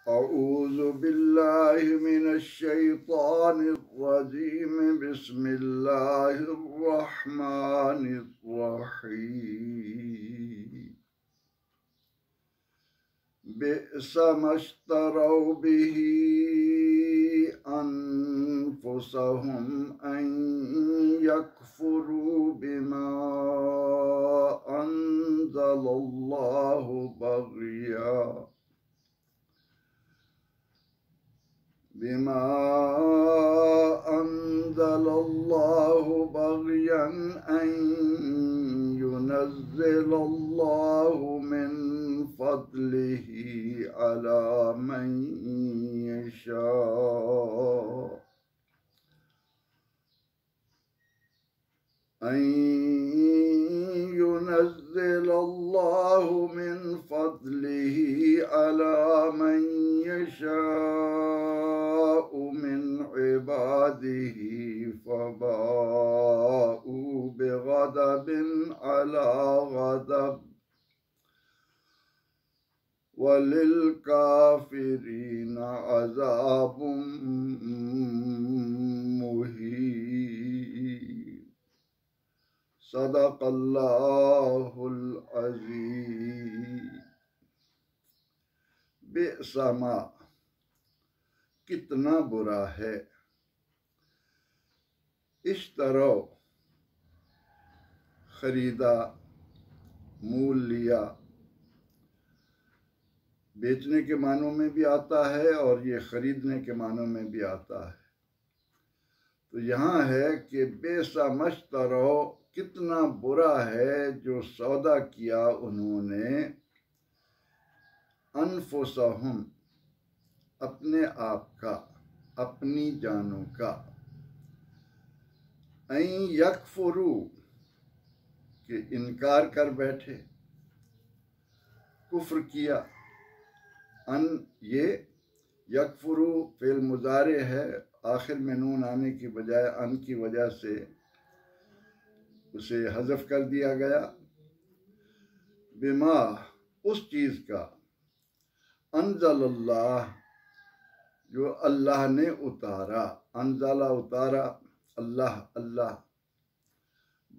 أعوذ بالله من الشيطان الرجيم بسم الله الرحمن الرحيم بئس ما اشتروا به أنفسهم أن يكفروا بما أنزل الله بغيا أن ينزل الله من فضله على من يشاء من عباده فباءوا بغضب على غضب وللكافرين عذاب مهين صدق اللہ العظیم۔ بئس ما، کتنا برا ہے، اشترو، خریدا، مول لیا، بیچنے کے معنوں میں بھی آتا ہے اور یہ خریدنے کے معنوں میں بھی آتا ہے۔ تو یہاں ہے کہ بئس ما اشترو، کتنا برا ہے جو سودا کیا انہوں نے، انفسہم، اپنے آپ کا، اپنی جانوں کا، این یکفرو، کہ انکار کر بیٹھے، کفر کیا، ان یہ یکفرو فعل مضارع ہے، آخر میں نون آنے کی بجائے ان کی وجہ سے اسے حذف کر دیا گیا، بما، اس چیز کا، انزل اللہ، جو اللہ نے اتارا، انزلہ اتارا، اللہ،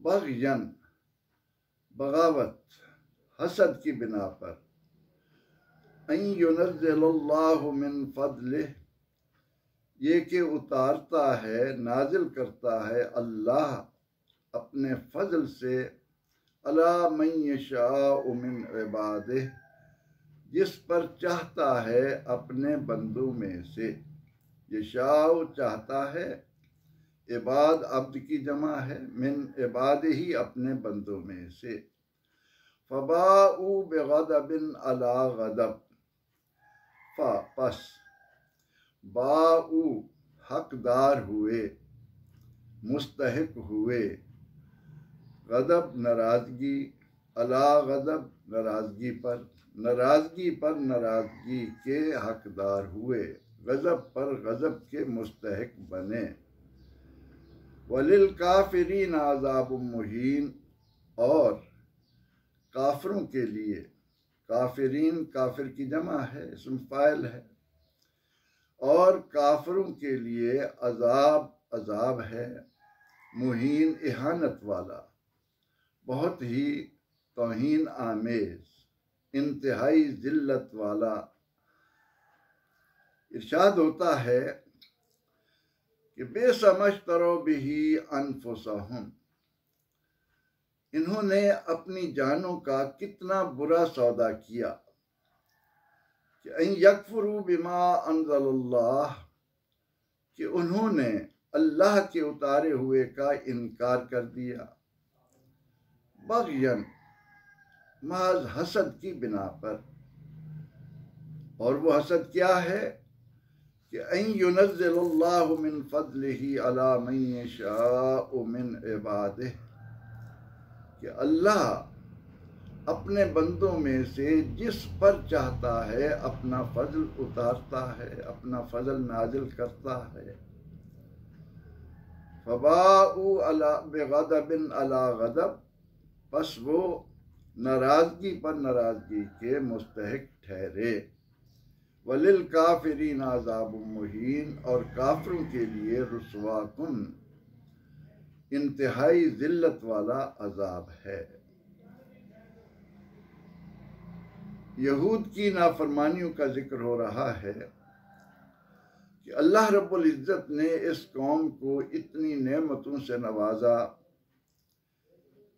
بغین، بغاوت، حسد کی بنا پر، ان ينزل اللہ من فضلہ، یہ کہ اتارتا ہے، نازل کرتا ہے اللہ اپنے فضل سے، علی من یشاء من عبادہ، جس پر چاہتا ہے اپنے بندوں میں سے، یشاء چاہتا ہے، عباد عبد کی جمع ہے، من عباد ہی اپنے بندوں میں سے، فباؤوا بغضب علی غضب، پس باؤ حقدار ہوئے، مستحق ہوئے، غضب ناراضگی، علی غضب ناراضگی پر ناراضگی کے حقدار ہوئے، غضب پر غضب کے مستحق بنے، وَلِلْكَافِرِينَ عَذَابٌ مُّهِينٌ، اور کافروں کے لیے، کافرین کافر کی جمع ہے، اسم فاعل ہے، اور کافروں کے لیے عذاب ہے، مہین اہانت والا، بہت ہی توہین آمیز، انتہائی ذلت والا۔ ارشاد ہوتا ہے کہ بئس ما اشتروا بہ انفسہم، انہوں نے اپنی جانوں کا کتنا برا سودا کیا، کہ ان یکفروا بما انزل اللہ، کہ انہوں نے اللہ کے اتارے ہوئے کا انکار کر دیا، بغین، محض حسد کی بنا پر، اور وہ حسد کیا ہے کہ ان ينزل اللہ من فضلہ علی من یشاء من عبادہ، کہ اللہ اپنے بندوں میں سے جس پر چاہتا ہے اپنا فضل اتارتا ہے، اپنا فضل نازل کرتا ہے، فباؤوا بغضب علی غضب، پس وہ ناراضگی پر ناراضگی کے مستحق ٹھہرے، وَلِلْكَافِرِينَ عَذَابٌ مُّهِینٌ، اور کافروں کے لیے رسوا کن انتہائی ذلت والا عذاب ہے۔ یہود کی نافرمانیوں کا ذکر ہو رہا ہے کہ اللہ رب العزت نے اس قوم کو اتنی نعمتوں سے نوازا،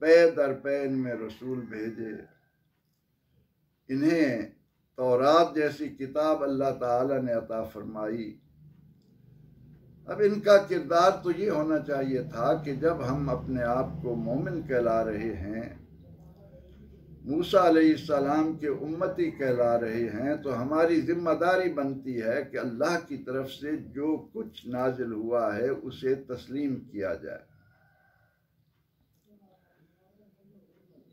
پے در پے ان میں رسول بھیجے، انہیں تورات جیسی کتاب اللہ تعالی نے عطا فرمائی۔ اب ان کا کردار تو یہ ہونا چاہیے تھا کہ جب ہم اپنے آپ کو مومن کہلا رہے ہیں، موسیٰ علیہ السلام کے امتی کہلا رہے ہیں، تو ہماری ذمہ داری بنتی ہے کہ اللہ کی طرف سے جو کچھ نازل ہوا ہے اسے تسلیم کیا جائے۔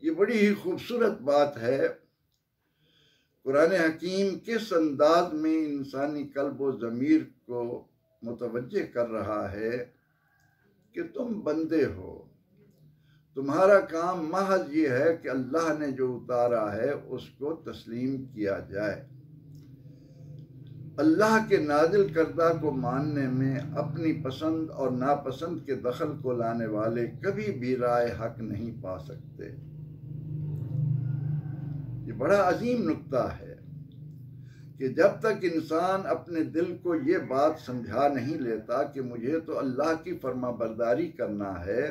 یہ بڑی ہی خوبصورت بات ہے۔ قرآن حکیم کس انداز میں انسانی قلب و ضمیر کو متوجہ کر رہا ہے کہ تم بندے ہو، تمہارا کام محض یہ ہے کہ اللہ نے جو اتارا ہے اس کو تسلیم کیا جائے۔ اللہ کے نازل کردہ کو ماننے میں اپنی پسند اور ناپسند کے دخل کو لانے والے کبھی بھی رائے حق نہیں پا سکتے۔ یہ بڑا عظیم نکتہ ہے کہ جب تک انسان اپنے دل کو یہ بات سمجھا نہیں لیتا کہ مجھے تو اللہ کی فرما برداری کرنا ہے،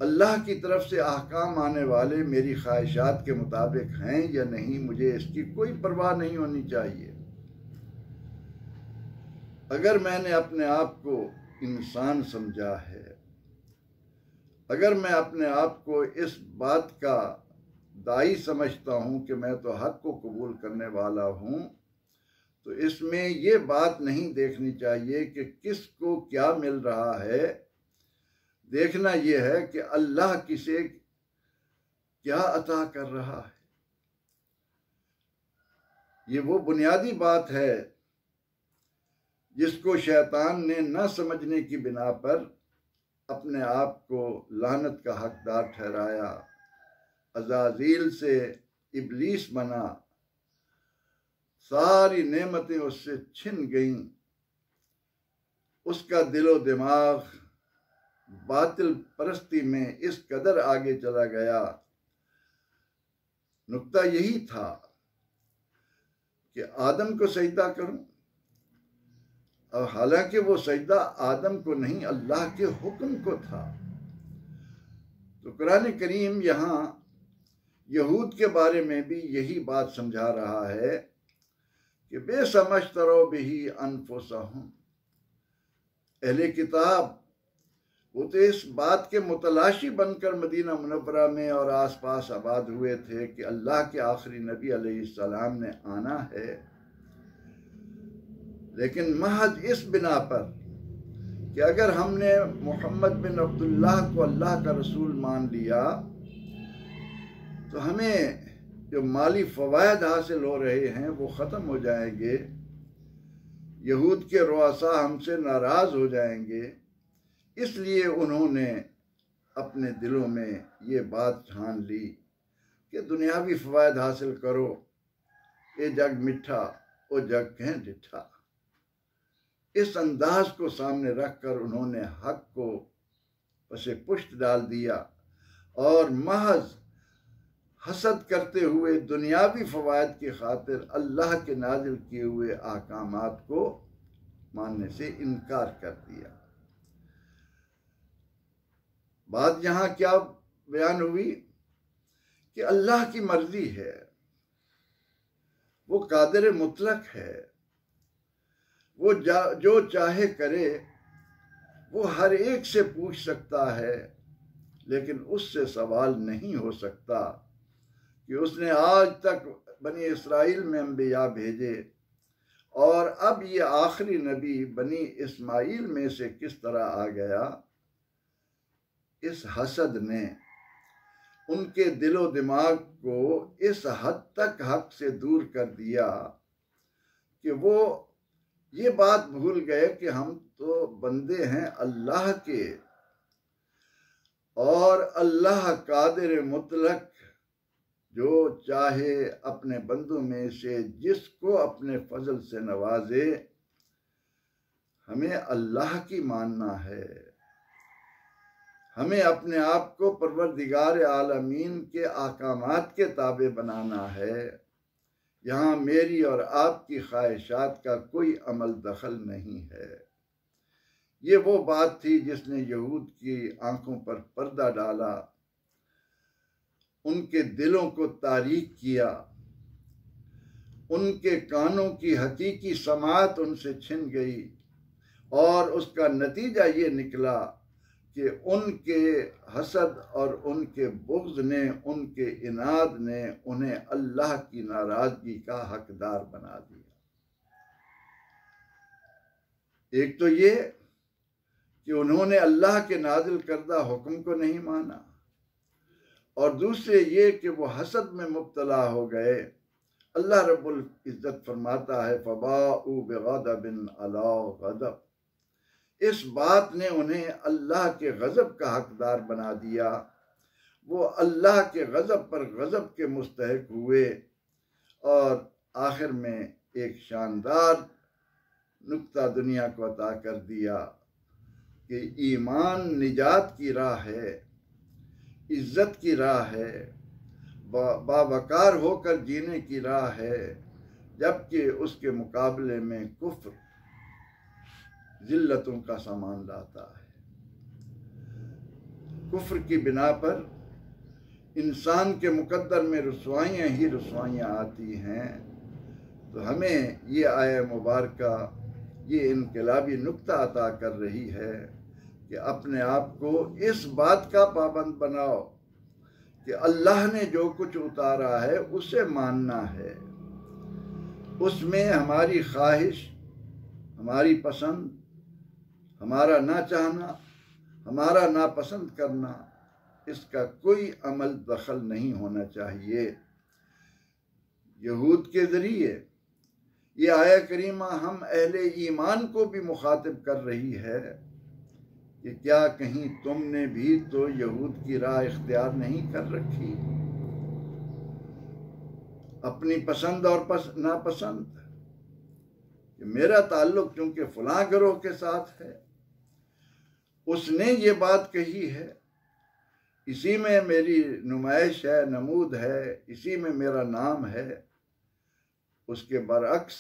اللہ کی طرف سے احکام آنے والے میری خواہشات کے مطابق ہیں یا نہیں، مجھے اس کی کوئی پرواہ نہیں ہونی چاہیے۔ اگر میں نے اپنے آپ کو انسان سمجھا ہے، اگر میں اپنے آپ کو اس بات کا داعی سمجھتا ہوں کہ میں تو حق کو قبول کرنے والا ہوں، تو اس میں یہ بات نہیں دیکھنی چاہیے کہ کس کو کیا مل رہا ہے، دیکھنا یہ ہے کہ اللہ کسے کیا عطا کر رہا ہے۔ یہ وہ بنیادی بات ہے جس کو شیطان نے نہ سمجھنے کی بنا پر اپنے آپ کو لعنت کا حقدار ٹھہرایا، عزازیل سے ابلیس بنا، ساری نعمتیں اس سے چھن گئیں، اس کا دل و دماغ باطل پرستی میں اس قدر آگے چلا گیا۔ نکتہ یہی تھا کہ آدم کو سجدہ کروں، اور حالانکہ وہ سجدہ آدم کو نہیں اللہ کے حکم کو تھا۔ تو قرآن کریم یہاں یہود کے بارے میں بھی یہی بات سمجھا رہا ہے کہ بے سمجھترو بہی انفسہم، اہل کتاب وہ تو اس بات کے متلاشی بن کر مدینہ منورہ میں اور آس پاس آباد ہوئے تھے کہ اللہ کے آخری نبی علیہ السلام نے آنا ہے، لیکن محض اس بنا پر کہ اگر ہم نے محمد بن عبداللہ کو اللہ کا رسول مان لیا تو ہمیں جو مالی فوائد حاصل ہو رہے ہیں وہ ختم ہو جائیں گے، یہود کے رؤساء ہم سے ناراض ہو جائیں گے، اس لیے انہوں نے اپنے دلوں میں یہ بات ٹھان لی کہ دنیاوی فوائد حاصل کرو، اے جگ میٹھا او جگ کہیں ڈٹھا۔ اس انداز کو سامنے رکھ کر انہوں نے حق کو پس پشت ڈال دیا اور محض حسد کرتے ہوئے دنیاوی فوائد کی خاطر اللہ کے نازل کیے ہوئے احکامات کو ماننے سے انکار کر دیا۔ بات یہاں کیا بیان ہوئی کہ اللہ کی مرضی ہے، وہ قادر مطلق ہے، وہ جو چاہے کرے، وہ ہر ایک سے پوچھ سکتا ہے، لیکن اس سے سوال نہیں ہو سکتا کہ اس نے آج تک بنی اسرائیل میں انبیاء بھیجے اور اب یہ آخری نبی بنی اسماعیل میں سے کس طرح آ گیا۔ اس حسد نے ان کے دل و دماغ کو اس حد تک حق سے دور کر دیا کہ وہ یہ بات بھول گئے کہ ہم تو بندے ہیں اللہ کے، اور اللہ قادر مطلق جو چاہے اپنے بندوں میں سے جس کو اپنے فضل سے نوازے۔ ہمیں اللہ کی ماننا ہے، ہمیں اپنے آپ کو پروردگار عالمین کے احکامات کے تابع بنانا ہے۔ یہاں میری اور آپ کی خواہشات کا کوئی عمل دخل نہیں ہے۔ یہ وہ بات تھی جس نے یہود کی آنکھوں پر پردہ ڈالا، ان کے دلوں کو تاریک کیا، ان کے کانوں کی حقیقی سماعت ان سے چھن گئی، اور اس کا نتیجہ یہ نکلا کہ ان کے حسد اور ان کے بغض نے، ان کے عناد نے انہیں اللہ کی ناراضگی کا حقدار بنا دیا۔ ایک تو یہ کہ انہوں نے اللہ کے نازل کردہ حکم کو نہیں مانا، اور دوسرے یہ کہ وہ حسد میں مبتلا ہو گئے۔ اللہ رب العزت فرماتا ہے فَبَاءُوا بِغَضَبٍ عَلَىٰ غَضَبٍ، اس بات نے انہیں اللہ کے غضب کا حقدار بنا دیا۔ وہ اللہ کے غضب پر غضب کے مستحق ہوئے، اور آخر میں ایک شاندار نکتہ دنیا کو عطا کر دیا کہ ایمان نجات کی راہ ہے، عزت کی راہ ہے، باوقار ہو کر جینے کی راہ ہے، جبکہ اس کے مقابلے میں کفر ذلتوں کا سامان لاتا ہے۔ کفر کی بنا پر انسان کے مقدر میں رسوائیاں ہی رسوائیاں آتی ہیں۔ تو ہمیں یہ آیہ مبارکہ یہ انقلابی نکتہ عطا کر رہی ہے کہ اپنے آپ کو اس بات کا پابند بناؤ کہ اللہ نے جو کچھ اتارا ہے اسے ماننا ہے، اس میں ہماری خواہش، ہماری پسند، ہمارا نہ چاہنا، ہمارا ناپسند کرنا، اس کا کوئی عمل دخل نہیں ہونا چاہیے۔ یہود کے ذریعے یہ آیہ کریمہ ہم اہل ایمان کو بھی مخاطب کر رہی ہے کہ کیا کہیں تم نے بھی تو یہود کی راہ اختیار نہیں کر رکھی؟ اپنی پسند اور ناپسند، کہ میرا تعلق چونکہ فلاں گروہ کے ساتھ ہے، اس نے یہ بات کہی ہے، اسی میں میری نمائش ہے، نمود ہے، اسی میں میرا نام ہے۔ اس کے برعکس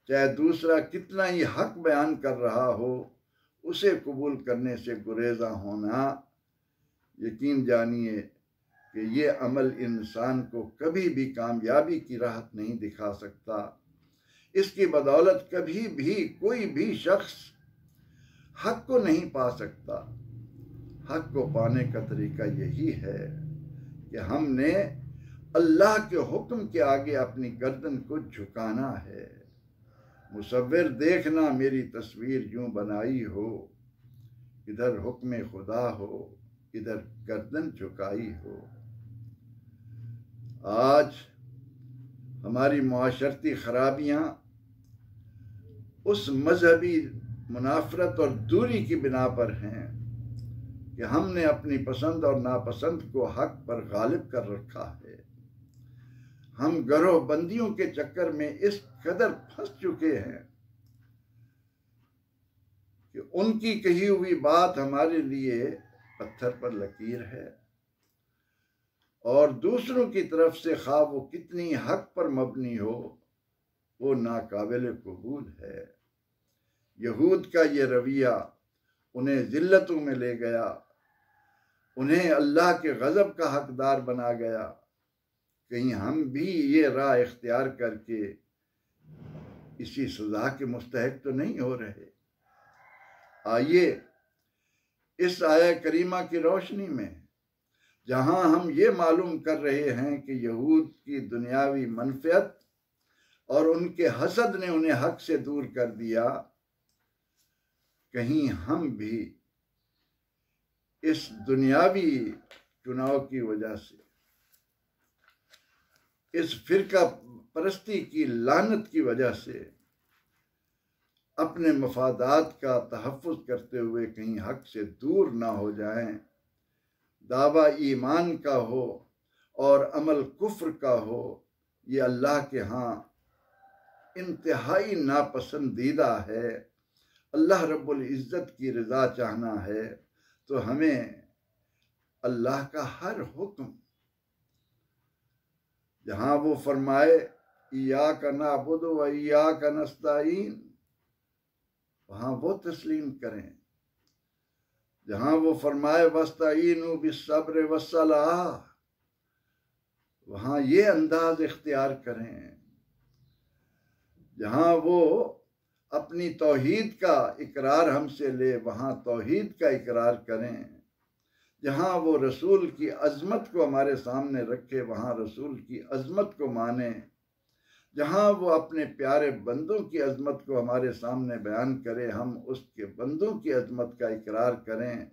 چاہے دوسرا کتنا ہی حق بیان کر رہا ہو، اسے قبول کرنے سے گریزاں ہونا، یقین جانیے کہ یہ عمل انسان کو کبھی بھی کامیابی کی راہ نہیں دکھا سکتا۔ اس کی بدولت کبھی بھی کوئی بھی شخص حق کو نہیں پا سکتا۔ حق کو پانے کا طریقہ یہی ہے کہ ہم نے اللہ کے حکم کے آگے اپنی گردن کو جھکانا ہے۔ مصور دیکھنا میری تصویر یوں بنائی ہو، ادھر حکم خدا ہو، ادھر گردن جھکائی ہو۔ آج ہماری معاشرتی خرابیاں اس مذہبی منافرت اور دوری کی بنا پر ہیں کہ ہم نے اپنی پسند اور ناپسند کو حق پر غالب کر رکھا ہے۔ ہم گروہ بندیوں کے چکر میں اس قدر پھنس چکے ہیں کہ ان کی کہی ہوئی بات ہمارے لیے پتھر پر لکیر ہے، اور دوسروں کی طرف سے خواہ وہ کتنی حق پر مبنی ہو، وہ ناقابل قبول ہے۔ یہود کا یہ رویہ انہیں ذلتوں میں لے گیا، انہیں اللہ کے غضب کا حقدار بنا گیا۔ کہیں ہم بھی یہ راہ اختیار کر کے اسی سزا کے مستحق تو نہیں ہو رہے؟ آئیے اس آیہ کریمہ کی روشنی میں، جہاں ہم یہ معلوم کر رہے ہیں کہ یہود کی دنیاوی منفعت اور ان کے حسد نے انہیں حق سے دور کر دیا، کہیں ہم بھی اس دنیاوی چناؤ کی وجہ سے، اس فرقہ پرستی کی لعنت کی وجہ سے اپنے مفادات کا تحفظ کرتے ہوئے کہیں حق سے دور نہ ہو جائیں۔ دعویٰ ایمان کا ہو اور عمل کفر کا ہو، یہ اللہ کے ہاں انتہائی ناپسندیدہ ہے۔ اللہ رب العزت کی رضا چاہنا ہے تو ہمیں اللہ کا ہر حکم، جہاں وہ فرمائے ایاک نعبد و ایاک نستعین، وہاں وہ تسلیم کریں۔ جہاں وہ فرمائے واستعینوا بالصبر والصلاۃ، وہاں یہ انداز اختیار کریں۔ جہاں وہ اپنی توحید کا اقرار ہم سے لے، وہاں توحید کا اقرار کریں۔ جہاں وہ رسول کی عظمت کو ہمارے سامنے رکھے، وہاں رسول کی عظمت کو مانیں۔ جہاں وہ اپنے پیارے بندوں کی عظمت کو ہمارے سامنے بیان کرے، ہم اس کے بندوں کی عظمت کا اقرار کریں۔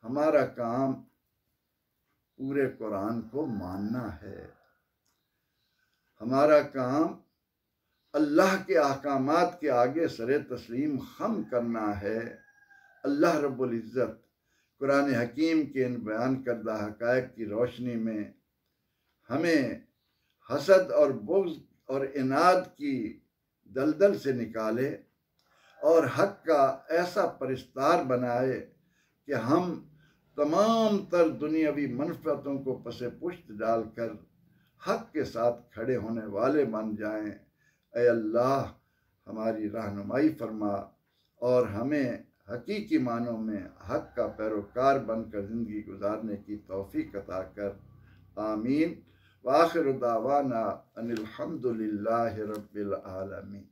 ہمارا کام پورے قرآن کو ماننا ہے۔ ہمارا کام اللہ کے احکامات کے آگے سر تسلیم خم کرنا ہے۔ اللہ رب العزت قرآن حکیم کے ان بیان کردہ حقائق کی روشنی میں ہمیں حسد اور بغض اور عناد کی دلدل سے نکالے اور حق کا ایسا پرستار بنائے کہ ہم تمام تر دنیاوی منفعتوں کو پس پشت ڈال کر حق کے ساتھ کھڑے ہونے والے بن جائیں۔ اے اللہ ہماری رہنمائی فرما اور ہمیں حقیقی معنوں میں حق کا پیروکار بن کر زندگی گزارنے کی توفیق عطا کر۔ آمین۔ وآخر دعوانا ان الحمد للہ رب العالمین۔